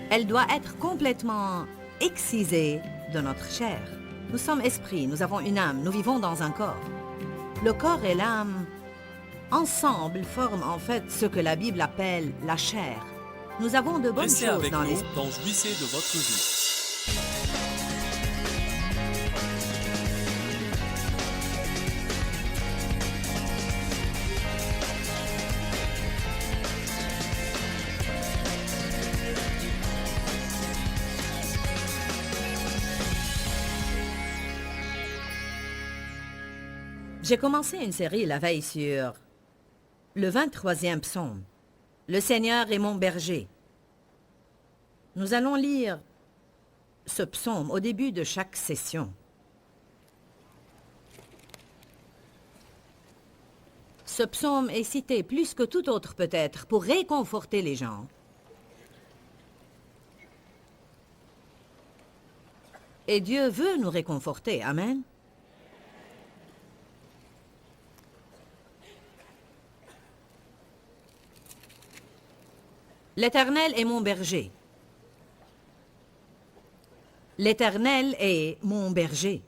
Elle doit être complètement excisée de notre chair. Nous sommes esprits, nous avons une âme, nous vivons dans un corps. Le corps et l'âme, ensemble, forment en fait ce que la Bible appelle la chair. Nous avons de bonnes Restez choses avec dans nous l'esprit. dans Jouissez de votre vie. J'ai commencé une série la veille sur le 23e psaume. Le Seigneur est mon berger. Nous allons lire ce psaume au début de chaque session. Ce psaume est cité plus que tout autre peut-être pour réconforter les gens. Et Dieu veut nous réconforter. Amen. L'Éternel est mon berger. L'Éternel est mon berger.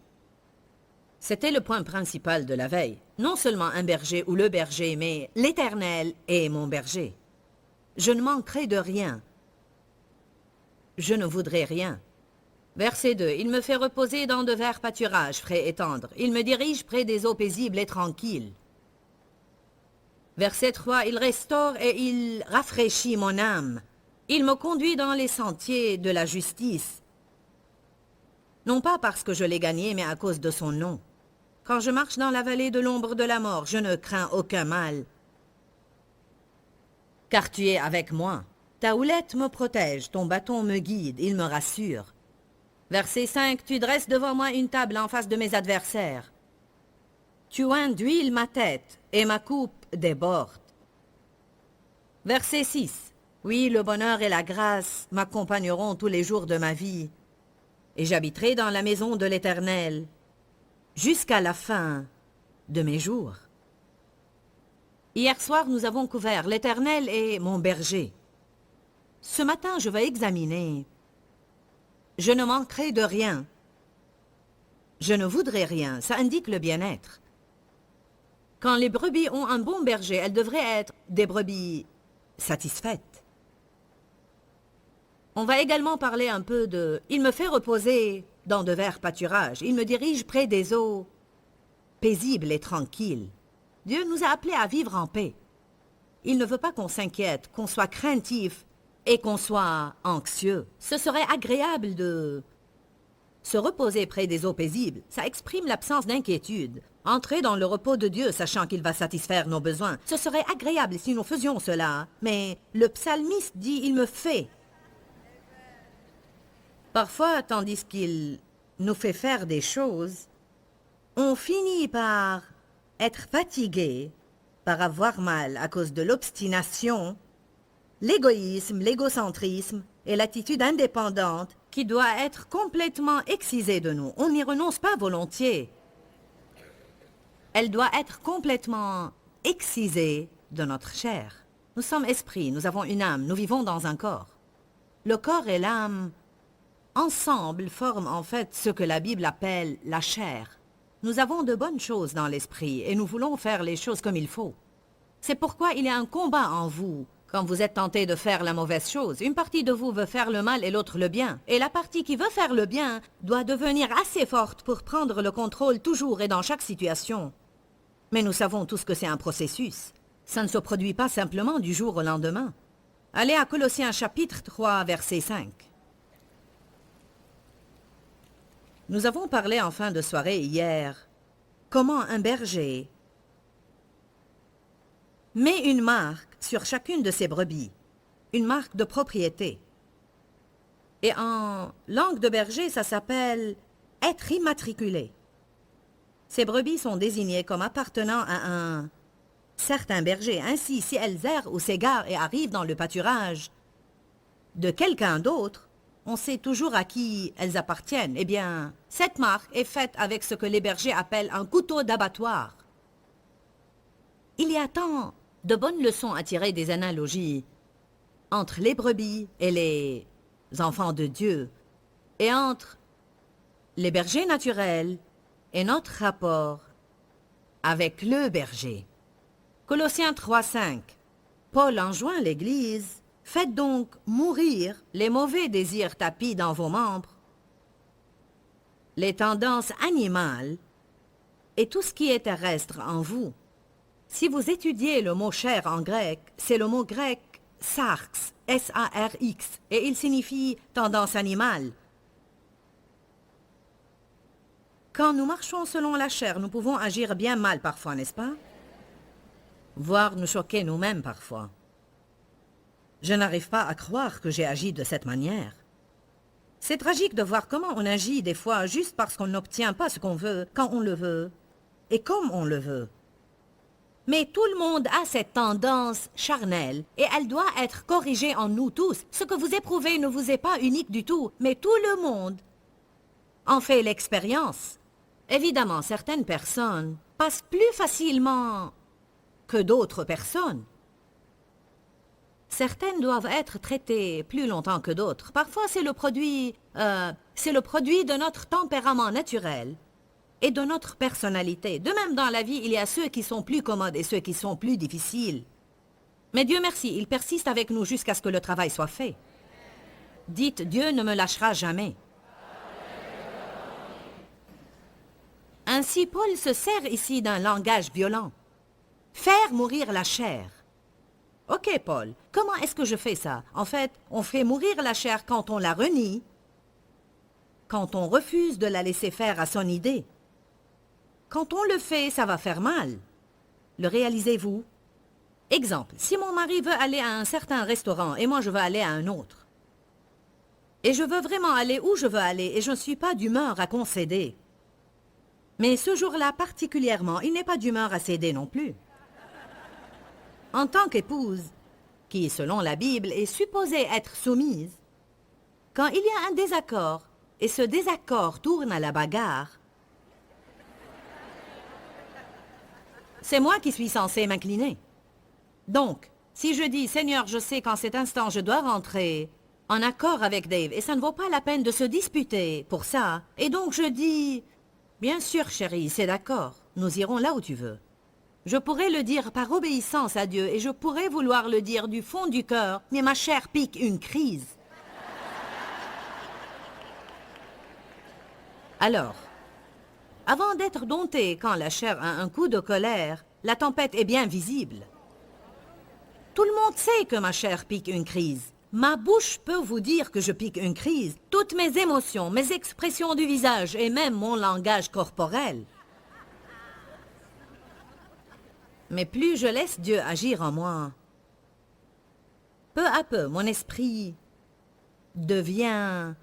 C'était le point principal de la veille. Non seulement un berger ou le berger, mais l'Éternel est mon berger. Je ne manquerai de rien. Je ne voudrais rien. Verset 2. Il me fait reposer dans de verts pâturages frais et tendres. Il me dirige près des eaux paisibles et tranquilles. Verset 3. Il restaure et il rafraîchit mon âme. Il me conduit dans les sentiers de la justice. Non pas parce que je l'ai gagné, mais à cause de son nom. Quand je marche dans la vallée de l'ombre de la mort, je ne crains aucun mal. Car tu es avec moi. Ta houlette me protège, ton bâton me guide, il me rassure. Verset 5. Tu dresses devant moi une table en face de mes adversaires. Tu oins d'huile ma tête, et ma coupe déborde. Verset 6. Oui, le bonheur et la grâce m'accompagneront tous les jours de ma vie, et j'habiterai dans la maison de l'Éternel jusqu'à la fin de mes jours. Hier soir, nous avons couvert l'Éternel est mon berger. Ce matin, je vais examiner. Je ne manquerai de rien. Je ne voudrais rien. Ça indique le bien-être. Quand les brebis ont un bon berger, elles devraient être des brebis satisfaites. On va également parler un peu de « Il me fait reposer dans de verts pâturages. Il me dirige près des eaux paisibles et tranquilles. » Dieu nous a appelés à vivre en paix. Il ne veut pas qu'on s'inquiète, qu'on soit craintif et qu'on soit anxieux. Ce serait agréable de se reposer près des eaux paisibles. Ça exprime l'absence d'inquiétude. Entrer dans le repos de Dieu, sachant qu'il va satisfaire nos besoins. Ce serait agréable si nous faisions cela. Mais le psalmiste dit « Il me fait ». Parfois, tandis qu'il nous fait faire des choses, on finit par être fatigué, par avoir mal à cause de l'obstination, l'égoïsme, l'égocentrisme et l'attitude indépendante qui doit être complètement excisée de nous. On n'y renonce pas volontiers. Elle doit être complètement excisée de notre chair. Nous sommes esprits, nous avons une âme, nous vivons dans un corps. Le corps et l'âme ensemble forment en fait ce que la Bible appelle la chair. Nous avons de bonnes choses dans l'esprit et nous voulons faire les choses comme il faut. C'est pourquoi il y a un combat en vous quand vous êtes tenté de faire la mauvaise chose. Une partie de vous veut faire le mal et l'autre le bien. Et la partie qui veut faire le bien doit devenir assez forte pour prendre le contrôle toujours et dans chaque situation. Mais nous savons tous que c'est un processus. Ça ne se produit pas simplement du jour au lendemain. Allez à Colossiens chapitre 3, verset 5. Nous avons parlé en fin de soirée hier comment un berger met une marque sur chacune de ses brebis, une marque de propriété. Et en langue de berger, ça s'appelle être immatriculé. Ces brebis sont désignées comme appartenant à un certain berger. Ainsi, si elles errent ou s'égarent et arrivent dans le pâturage de quelqu'un d'autre, on sait toujours à qui elles appartiennent. Eh bien, cette marque est faite avec ce que les bergers appellent un couteau d'abattoir. Il y a tant de bonnes leçons à tirer des analogies entre les brebis et les enfants de Dieu, et entre les bergers naturels et notre rapport avec le berger. Colossiens 3:5. Paul enjoint l'Église, faites donc mourir les mauvais désirs tapis dans vos membres, les tendances animales et tout ce qui est terrestre en vous. Si vous étudiez le mot chair en grec, c'est le mot grec sarx, S-A-R-X, et il signifie tendance animale. Quand nous marchons selon la chair, nous pouvons agir bien mal parfois, n'est-ce pas? Voire nous choquer nous-mêmes parfois. Je n'arrive pas à croire que j'ai agi de cette manière. C'est tragique de voir comment on agit des fois juste parce qu'on n'obtient pas ce qu'on veut, quand on le veut, et comme on le veut. Mais tout le monde a cette tendance charnelle, et elle doit être corrigée en nous tous. Ce que vous éprouvez ne vous est pas unique du tout, mais tout le monde en fait l'expérience. Évidemment, certaines personnes passent plus facilement que d'autres personnes. Certaines doivent être traitées plus longtemps que d'autres. Parfois, c'est le produit de notre tempérament naturel et de notre personnalité. De même, dans la vie, il y a ceux qui sont plus commodes et ceux qui sont plus difficiles. Mais Dieu merci, il persiste avec nous jusqu'à ce que le travail soit fait. Dites, Dieu ne me lâchera jamais. Ainsi, Paul se sert ici d'un langage violent. Faire mourir la chair. Ok, Paul, comment est-ce que je fais ça? En fait, on fait mourir la chair quand on la renie, quand on refuse de la laisser faire à son idée. Quand on le fait, ça va faire mal. Le réalisez-vous? Exemple, si mon mari veut aller à un certain restaurant et moi je veux aller à un autre. Et je veux vraiment aller où je veux aller et je ne suis pas d'humeur à concéder. Mais ce jour-là particulièrement, il n'est pas d'humeur à céder non plus. En tant qu'épouse, qui selon la Bible est supposée être soumise, quand il y a un désaccord et ce désaccord tourne à la bagarre, c'est moi qui suis censée m'incliner. Donc, si je dis « Seigneur, je sais qu'en cet instant je dois rentrer en accord avec Dave et ça ne vaut pas la peine de se disputer pour ça, et donc je dis « Bien sûr chérie, c'est d'accord, nous irons là où tu veux ». Je pourrais le dire par obéissance à Dieu et je pourrais vouloir le dire du fond du cœur, mais ma chair pique une crise. Alors, avant d'être dompté quand la chair a un coup de colère, la tempête est bien visible. Tout le monde sait que ma chair pique une crise. Ma bouche peut vous dire que je pique une crise. Toutes mes émotions, mes expressions du visage et même mon langage corporel. Mais plus je laisse Dieu agir en moi, peu à peu, mon esprit devient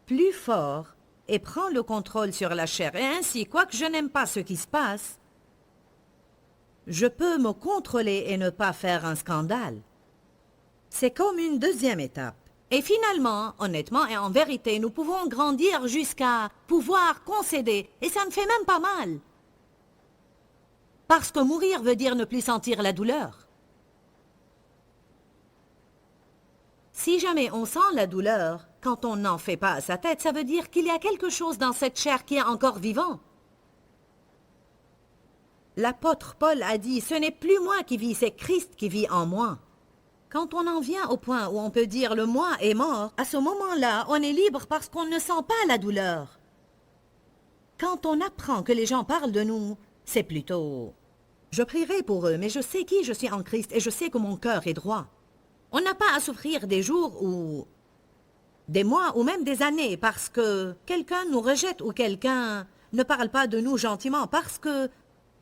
plus fort et prend le contrôle sur la chair. Et ainsi, quoique je n'aime pas ce qui se passe, je peux me contrôler et ne pas faire un scandale. C'est comme une deuxième étape. Et finalement, honnêtement et en vérité, nous pouvons grandir jusqu'à pouvoir concéder. Et ça ne fait même pas mal. Parce que mourir veut dire ne plus sentir la douleur. Si jamais on sent la douleur, quand on n'en fait pas à sa tête, ça veut dire qu'il y a quelque chose dans cette chair qui est encore vivant. L'apôtre Paul a dit, ce n'est plus moi qui vis, c'est Christ qui vit en moi. Quand on en vient au point où on peut dire le moi est mort, à ce moment-là, on est libre parce qu'on ne sent pas la douleur. Quand on apprend que les gens parlent de nous, c'est plutôt... Je prierai pour eux, mais je sais qui je suis en Christ et je sais que mon cœur est droit. On n'a pas à souffrir des jours ou des mois ou même des années parce que quelqu'un nous rejette ou quelqu'un ne parle pas de nous gentiment parce que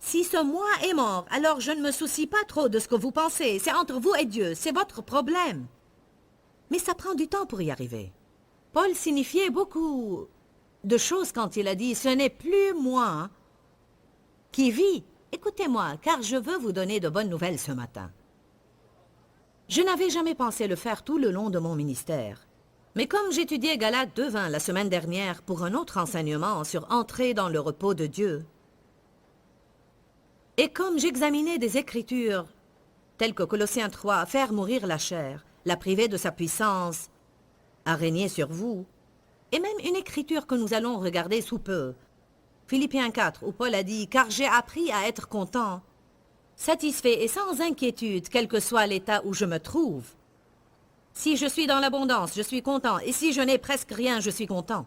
si ce moi est mort, alors je ne me soucie pas trop de ce que vous pensez. C'est entre vous et Dieu, c'est votre problème. Mais ça prend du temps pour y arriver. Paul signifiait beaucoup de choses quand il a dit « Ce n'est plus moi qui vis ». Écoutez-moi, car je veux vous donner de bonnes nouvelles ce matin. Je n'avais jamais pensé le faire tout le long de mon ministère. Mais comme j'étudiais Galates 2:20 la semaine dernière pour un autre enseignement sur entrer dans le repos de Dieu, et comme j'examinais des écritures telles que Colossiens 3, faire mourir la chair, la priver de sa puissance, à régner sur vous. Et même une écriture que nous allons regarder sous peu. Philippiens 4, où Paul a dit « Car j'ai appris à être content, satisfait et sans inquiétude, quel que soit l'état où je me trouve. Si je suis dans l'abondance, je suis content, et si je n'ai presque rien, je suis content. »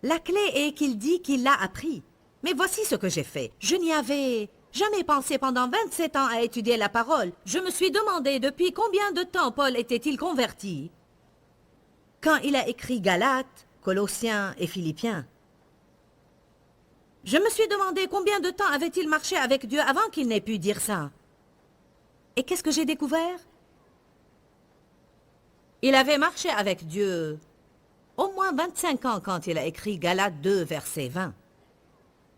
La clé est qu'il dit qu'il l'a appris. Mais voici ce que j'ai fait. Je n'y avais jamais pensé pendant 27 ans à étudier la parole. Je me suis demandé depuis combien de temps Paul était-il converti quand il a écrit Galates, Colossiens et Philippiens. Je me suis demandé combien de temps avait-il marché avec Dieu avant qu'il n'ait pu dire ça. Et qu'est-ce que j'ai découvert? Il avait marché avec Dieu au moins 25 ans quand il a écrit Galates 2, verset 20.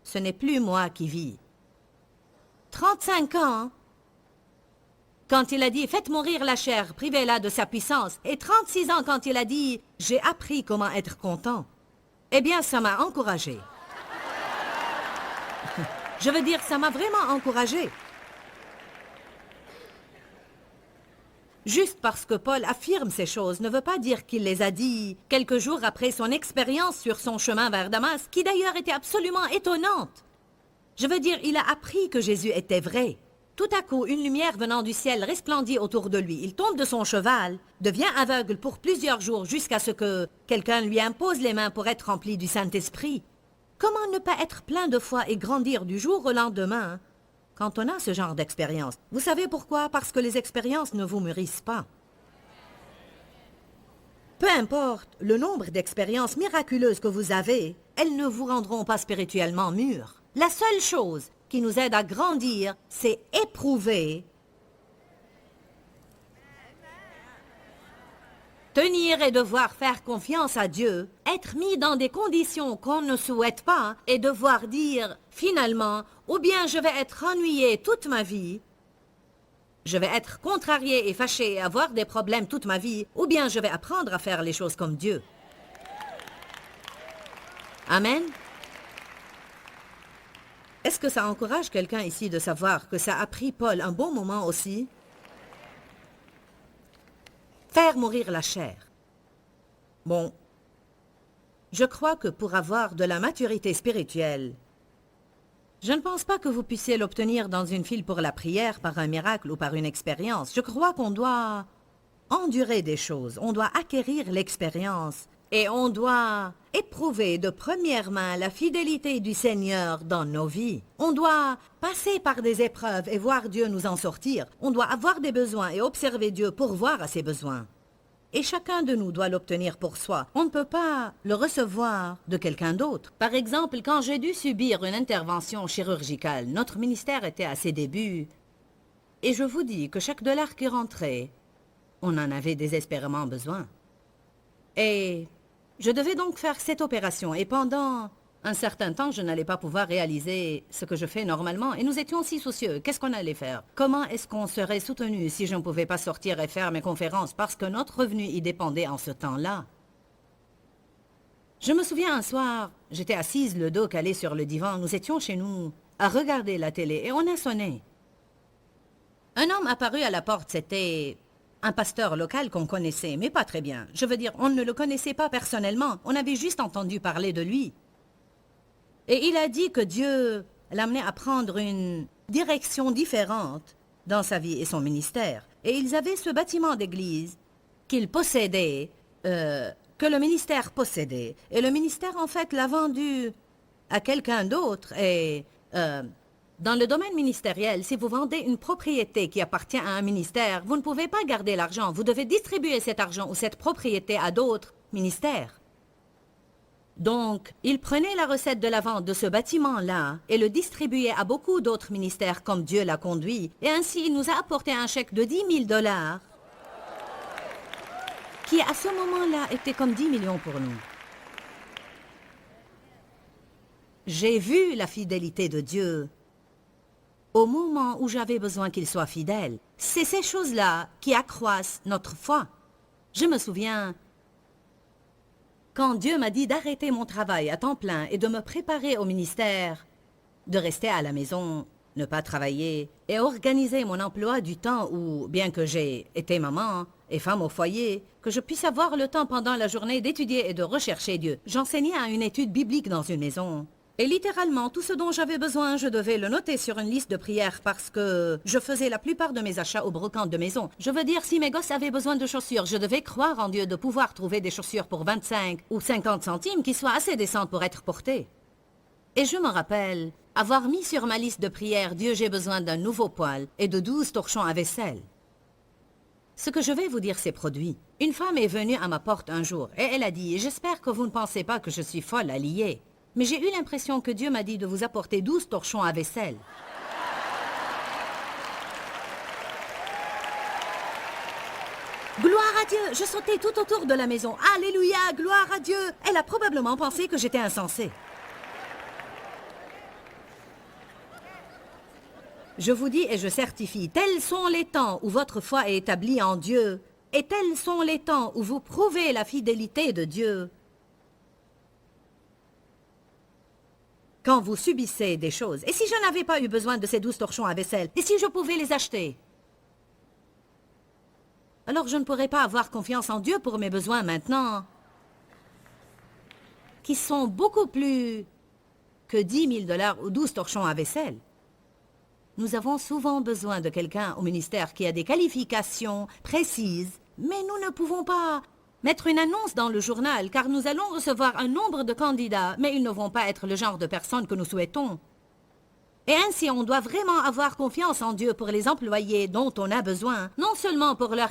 Ce n'est plus moi qui vis. 35 ans quand il a dit « Faites mourir la chair, privez-la de sa puissance ». Et 36 ans quand il a dit « J'ai appris comment être content ». Eh bien, ça m'a encouragé. Je veux dire, ça m'a vraiment encouragé. Juste parce que Paul affirme ces choses ne veut pas dire qu'il les a dit quelques jours après son expérience sur son chemin vers Damas, qui d'ailleurs était absolument étonnante. Je veux dire, il a appris que Jésus était vrai. Tout à coup, une lumière venant du ciel resplendit autour de lui. Il tombe de son cheval, devient aveugle pour plusieurs jours jusqu'à ce que quelqu'un lui impose les mains pour être rempli du Saint-Esprit. Comment ne pas être plein de foi et grandir du jour au lendemain quand on a ce genre d'expérience? Vous savez pourquoi? Parce que les expériences ne vous mûrissent pas. Peu importe le nombre d'expériences miraculeuses que vous avez, elles ne vous rendront pas spirituellement mûrs. La seule chose qui nous aide à grandir, c'est éprouver, tenir et devoir faire confiance à Dieu, être mis dans des conditions qu'on ne souhaite pas et devoir dire, finalement, ou bien je vais être ennuyé toute ma vie, je vais être contrarié et fâché et avoir des problèmes toute ma vie, ou bien je vais apprendre à faire les choses comme Dieu. Amen. Est-ce que ça encourage quelqu'un ici de savoir que ça a pris Paul un bon moment aussi? Faire mourir la chair. Bon, je crois que pour avoir de la maturité spirituelle, je ne pense pas que vous puissiez l'obtenir dans une file pour la prière, par un miracle ou par une expérience. Je crois qu'on doit endurer des choses, on doit acquérir l'expérience et on doit éprouver de première main la fidélité du Seigneur dans nos vies. On doit passer par des épreuves et voir Dieu nous en sortir. On doit avoir des besoins et observer Dieu pourvoir à ses besoins. Et chacun de nous doit l'obtenir pour soi. On ne peut pas le recevoir de quelqu'un d'autre. Par exemple, quand j'ai dû subir une intervention chirurgicale, notre ministère était à ses débuts. Et je vous dis que chaque dollar qui rentrait, on en avait désespérément besoin. Et je devais donc faire cette opération. Et pendant un certain temps, je n'allais pas pouvoir réaliser ce que je fais normalement. Et nous étions si soucieux. Qu'est-ce qu'on allait faire? Comment est-ce qu'on serait soutenu si je ne pouvais pas sortir et faire mes conférences parce que notre revenu y dépendait en ce temps-là? Je me souviens un soir, j'étais assise le dos calé sur le divan. Nous étions chez nous à regarder la télé et on a sonné. Un homme apparut à la porte. C'était un pasteur local qu'on connaissait, mais pas très bien. Je veux dire, on ne le connaissait pas personnellement. On avait juste entendu parler de lui. Et il a dit que Dieu l'amenait à prendre une direction différente dans sa vie et son ministère. Et ils avaient ce bâtiment d'église qu'ils possédaient, que le ministère possédait. Et le ministère, en fait, l'a vendu à quelqu'un d'autre. Et dans le domaine ministériel, si vous vendez une propriété qui appartient à un ministère, vous ne pouvez pas garder l'argent. Vous devez distribuer cet argent ou cette propriété à d'autres ministères. Donc, il prenait la recette de la vente de ce bâtiment-là et le distribuait à beaucoup d'autres ministères comme Dieu l'a conduit. Et ainsi, il nous a apporté un chèque de 10 000 $, qui à ce moment-là était comme 10 millions pour nous. J'ai vu la fidélité de Dieu au moment où j'avais besoin qu'il soit fidèle. C'est ces choses-là qui accroissent notre foi. Je me souviens, quand Dieu m'a dit d'arrêter mon travail à temps plein et de me préparer au ministère, de rester à la maison, ne pas travailler et organiser mon emploi du temps où, bien que j'ai été maman, et femme au foyer, que je puisse avoir le temps pendant la journée d'étudier et de rechercher Dieu. J'enseignais à une étude biblique dans une maison. Et littéralement, tout ce dont j'avais besoin, je devais le noter sur une liste de prières parce que je faisais la plupart de mes achats au brocante de maison. Je veux dire, si mes gosses avaient besoin de chaussures, je devais croire en Dieu de pouvoir trouver des chaussures pour 25 ou 50 centimes qui soient assez décentes pour être portées. Et je me rappelle avoir mis sur ma liste de prières « Dieu, j'ai besoin d'un nouveau poêle et de 12 torchons à vaisselle ». Ce que je vais vous dire s'est produit. Une femme est venue à ma porte un jour et elle a dit « J'espère que vous ne pensez pas que je suis folle à lier. Mais j'ai eu l'impression que Dieu m'a dit de vous apporter 12 torchons à vaisselle. » Gloire à Dieu! Je sautais tout autour de la maison. Alléluia! Gloire à Dieu! Elle a probablement pensé que j'étais insensée. Je vous dis et je certifie, tels sont les temps où votre foi est établie en Dieu, et tels sont les temps où vous prouvez la fidélité de Dieu. Quand vous subissez des choses, et si je n'avais pas eu besoin de ces 12 torchons à vaisselle, et si je pouvais les acheter, alors je ne pourrais pas avoir confiance en Dieu pour mes besoins maintenant, qui sont beaucoup plus que 10 000 $ ou 12 torchons à vaisselle. Nous avons souvent besoin de quelqu'un au ministère qui a des qualifications précises, mais nous ne pouvons pas mettre une annonce dans le journal car nous allons recevoir un nombre de candidats, mais ils ne vont pas être le genre de personnes que nous souhaitons. Et ainsi, on doit vraiment avoir confiance en Dieu pour les employés dont on a besoin, non seulement pour leur...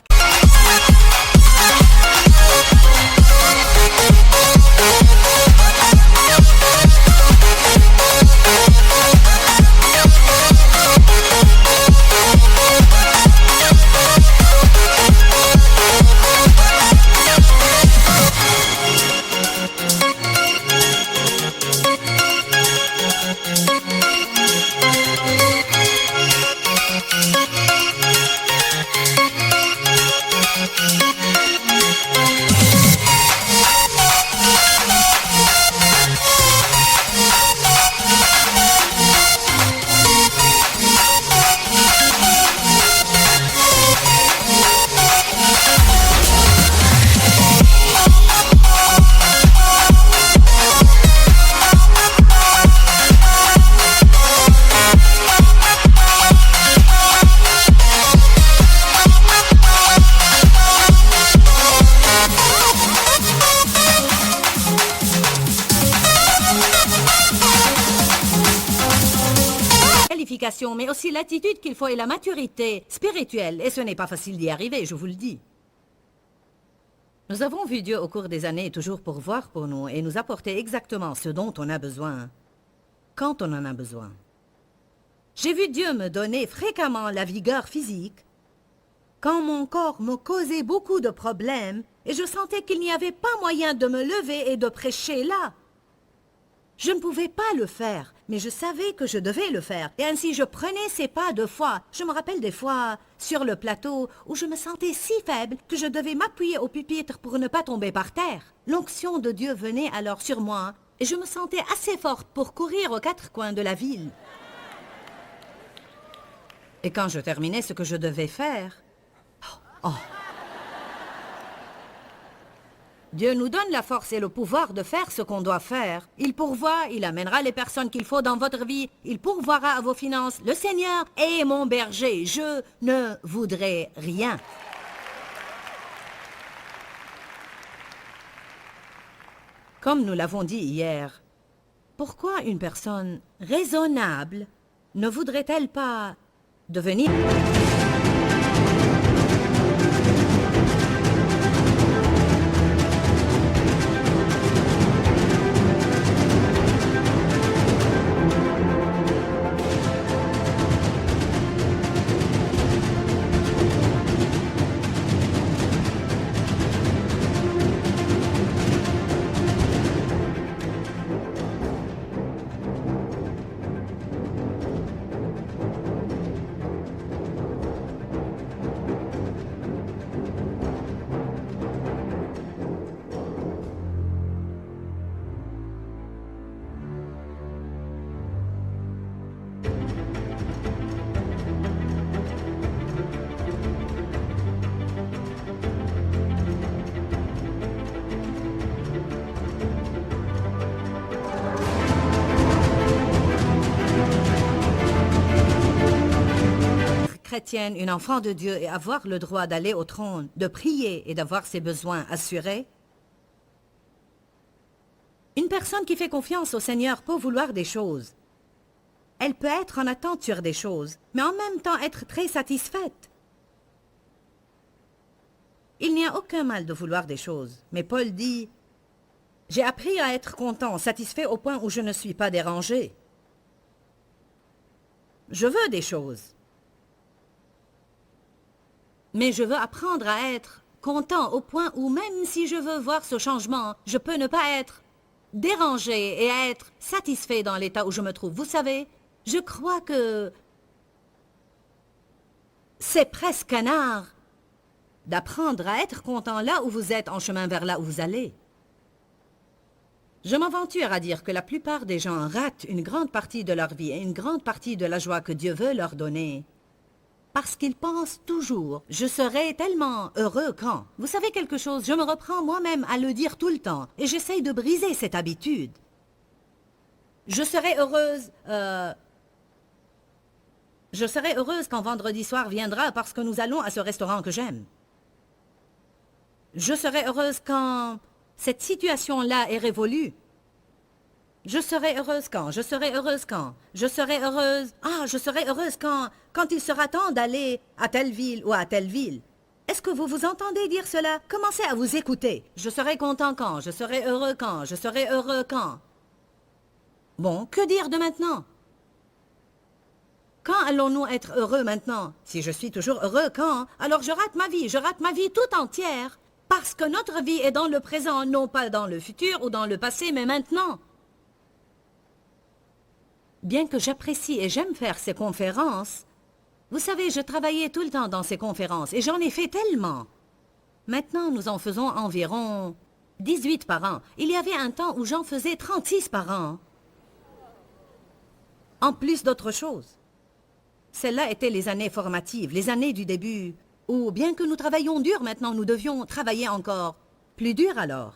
mais aussi l'attitude qu'il faut et la maturité spirituelle. Et ce n'est pas facile d'y arriver, je vous le dis. Nous avons vu Dieu au cours des années toujours pourvoir pour nous et nous apporter exactement ce dont on a besoin, quand on en a besoin. J'ai vu Dieu me donner fréquemment la vigueur physique, quand mon corps me causait beaucoup de problèmes et je sentais qu'il n'y avait pas moyen de me lever et de prêcher là. Je ne pouvais pas le faire, mais je savais que je devais le faire. Et ainsi, je prenais ces pas de foi. Je me rappelle des fois, sur le plateau, où je me sentais si faible que je devais m'appuyer au pupitre pour ne pas tomber par terre. L'onction de Dieu venait alors sur moi, et je me sentais assez forte pour courir aux quatre coins de la ville. Et quand je terminais ce que je devais faire... Oh. Dieu nous donne la force et le pouvoir de faire ce qu'on doit faire. Il pourvoit, il amènera les personnes qu'il faut dans votre vie, il pourvoira à vos finances. Le Seigneur est mon berger, je ne voudrais rien. Comme nous l'avons dit hier, pourquoi une personne raisonnable ne voudrait-elle pas devenir... chrétienne, une enfant de Dieu et avoir le droit d'aller au trône, de prier et d'avoir ses besoins assurés? Une personne qui fait confiance au Seigneur peut vouloir des choses. Elle peut être en attente sur des choses, mais en même temps être très satisfaite. Il n'y a aucun mal de vouloir des choses, mais Paul dit « J'ai appris à être content, satisfait au point où je ne suis pas dérangé. » Je veux des choses. Mais je veux apprendre à être content au point où même si je veux voir ce changement, je peux ne pas être dérangé et être satisfait dans l'état où je me trouve. Vous savez, je crois que c'est presque un art d'apprendre à être content là où vous êtes en chemin vers là où vous allez. Je m'aventure à dire que la plupart des gens ratent une grande partie de leur vie et une grande partie de la joie que Dieu veut leur donner parce qu'ils pensent toujours « je serai tellement heureux quand ». Vous savez quelque chose, je me reprends moi-même à le dire tout le temps et j'essaye de briser cette habitude. Je serai heureuse... Je serai heureuse quand vendredi soir viendra parce que nous allons à ce restaurant que j'aime. Je serai heureuse quand cette situation-là est révolue. Je serai heureuse quand? Je serai heureuse quand? Je serai heureuse... Ah, je serai heureuse quand il sera temps d'aller à telle ville ou à telle ville. Est-ce que vous vous entendez dire cela? Commencez à vous écouter. Je serai content quand? Je serai heureux quand? Je serai heureux quand? Bon, que dire de maintenant? Quand allons-nous être heureux maintenant? Si je suis toujours heureux quand? Alors je rate ma vie tout entière. Parce que notre vie est dans le présent, non pas dans le futur ou dans le passé, mais maintenant. Bien que j'apprécie et j'aime faire ces conférences, vous savez, je travaillais tout le temps dans ces conférences et j'en ai fait tellement. Maintenant, nous en faisons environ 18 par an. Il y avait un temps où j'en faisais 36 par an. En plus d'autres choses. Celles-là étaient les années formatives, les années du début, où bien que nous travaillions dur maintenant, nous devions travailler encore plus dur alors.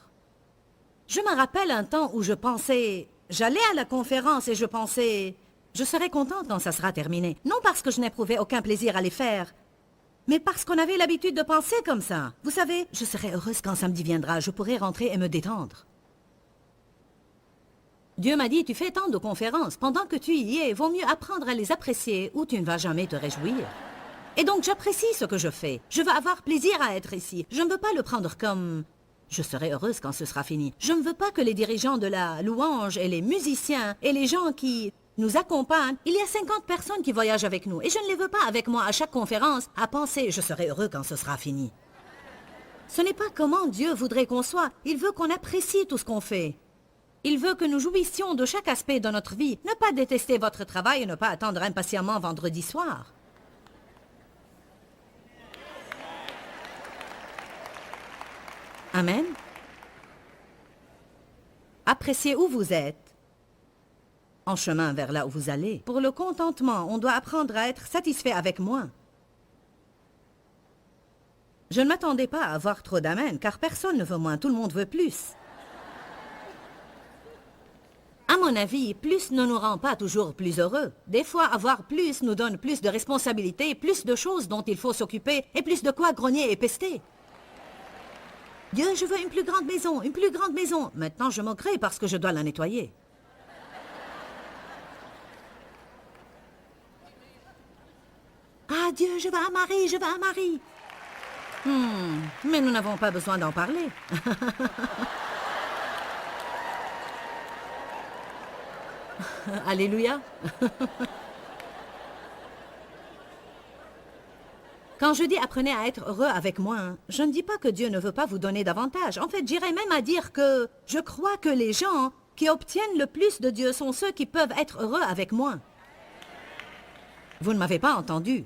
Je me rappelle un temps où je pensais... J'allais à la conférence et je pensais... Je serai contente quand ça sera terminé. Non parce que je n'éprouvais aucun plaisir à les faire, mais parce qu'on avait l'habitude de penser comme ça. Vous savez, je serai heureuse quand samedi viendra. Je pourrai rentrer et me détendre. Dieu m'a dit, tu fais tant de conférences. Pendant que tu y es, vaut mieux apprendre à les apprécier ou tu ne vas jamais te réjouir. Et donc j'apprécie ce que je fais. Je veux avoir plaisir à être ici. Je ne veux pas le prendre comme... Je serai heureuse quand ce sera fini. Je ne veux pas que les dirigeants de la louange et les musiciens et les gens qui nous accompagnent, il y a 50 personnes qui voyagent avec nous et je ne les veux pas avec moi à chaque conférence à penser « je serai heureux quand ce sera fini ». Ce n'est pas comment Dieu voudrait qu'on soit. Il veut qu'on apprécie tout ce qu'on fait. Il veut que nous jouissions de chaque aspect de notre vie. Ne pas détester votre travail et ne pas attendre impatiemment vendredi soir. Amen. Appréciez où vous êtes, en chemin vers là où vous allez. Pour le contentement, on doit apprendre à être satisfait avec moins. Je ne m'attendais pas à avoir trop d'amen, car personne ne veut moins, tout le monde veut plus. À mon avis, plus ne nous rend pas toujours plus heureux. Des fois, avoir plus nous donne plus de responsabilités, plus de choses dont il faut s'occuper, et plus de quoi grogner et pester. Dieu, je veux une plus grande maison, une plus grande maison. Maintenant, je moquerai parce que je dois la nettoyer. Ah, Dieu, je veux un mari, je veux un mari. Mais nous n'avons pas besoin d'en parler. Alléluia. Quand je dis apprenez à être heureux avec moi, je ne dis pas que Dieu ne veut pas vous donner davantage. En fait, j'irais même à dire que je crois que les gens qui obtiennent le plus de Dieu sont ceux qui peuvent être heureux avec moi. Vous ne m'avez pas entendu.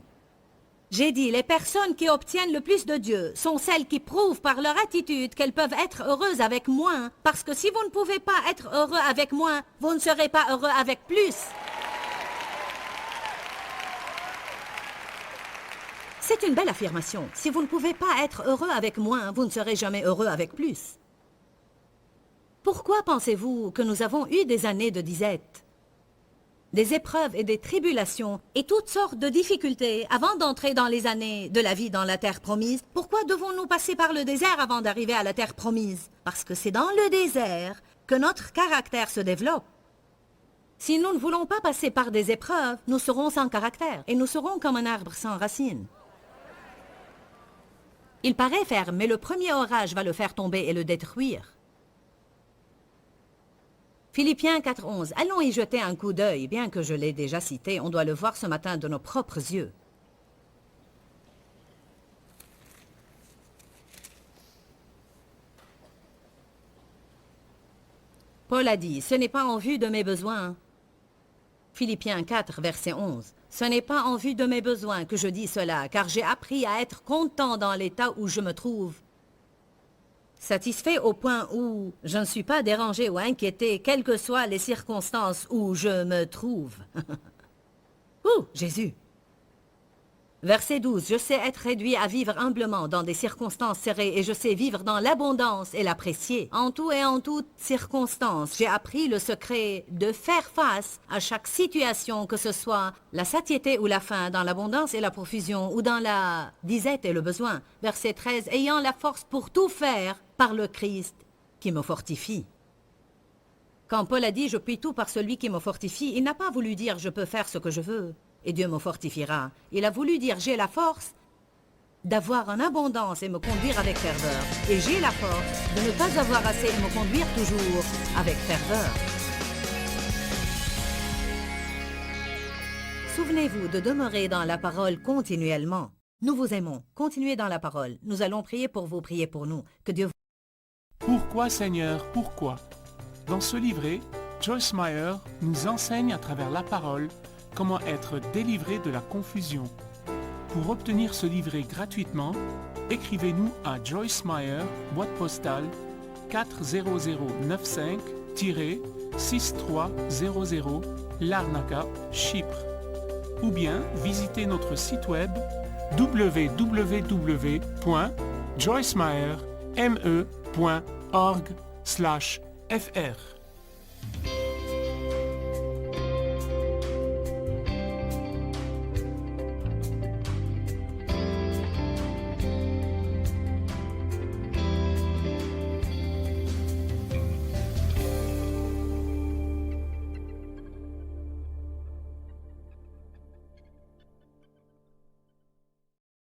J'ai dit les personnes qui obtiennent le plus de Dieu sont celles qui prouvent par leur attitude qu'elles peuvent être heureuses avec moins. Parce que si vous ne pouvez pas être heureux avec moins, vous ne serez pas heureux avec plus. C'est une belle affirmation. Si vous ne pouvez pas être heureux avec moins, vous ne serez jamais heureux avec plus. Pourquoi pensez-vous que nous avons eu des années de disette? des épreuves et des tribulations et toutes sortes de difficultés avant d'entrer dans les années de la vie dans la terre promise. Pourquoi devons-nous passer par le désert avant d'arriver à la terre promise? Parce que c'est dans le désert que notre caractère se développe. Si nous ne voulons pas passer par des épreuves, nous serons sans caractère et nous serons comme un arbre sans racines. Il paraît ferme, mais le premier orage va le faire tomber et le détruire. Philippiens 4.11. Allons y jeter un coup d'œil, bien que je l'ai déjà cité, on doit le voir ce matin de nos propres yeux. Paul a dit, ce n'est pas en vue de mes besoins. Philippiens 4, verset 11. Ce n'est pas en vue de mes besoins que je dis cela, car j'ai appris à être content dans l'état où je me trouve. Satisfait au point où je ne suis pas dérangé ou inquiété, quelles que soient les circonstances où je me trouve. Ouh, Jésus! Verset 12. Je sais être réduit à vivre humblement dans des circonstances serrées et je sais vivre dans l'abondance et l'apprécier. En tout et en toute circonstance, j'ai appris le secret de faire face à chaque situation, que ce soit la satiété ou la faim, dans l'abondance et la profusion, ou dans la disette et le besoin. Verset 13. Ayant la force pour tout faire par le Christ qui me fortifie. Quand Paul a dit « Je puis tout par celui qui me fortifie », il n'a pas voulu dire « Je peux faire ce que je veux ». Et Dieu me fortifiera. Il a voulu dire, j'ai la force d'avoir en abondance et me conduire avec ferveur. Et j'ai la force de ne pas avoir assez et me conduire toujours avec ferveur. Souvenez-vous de demeurer dans la parole continuellement. Nous vous aimons. Continuez dans la parole. Nous allons prier pour vous, prier pour nous. Que Dieu vous... Pourquoi Seigneur, pourquoi? Dans ce livret, Joyce Meyer nous enseigne à travers la parole comment être délivré de la confusion. Pour obtenir ce livret gratuitement, écrivez-nous à Joyce Meyer, boîte postale 40095-6300 Larnaca, Chypre. Ou bien visitez notre site web www.joycemeyer.org/fr.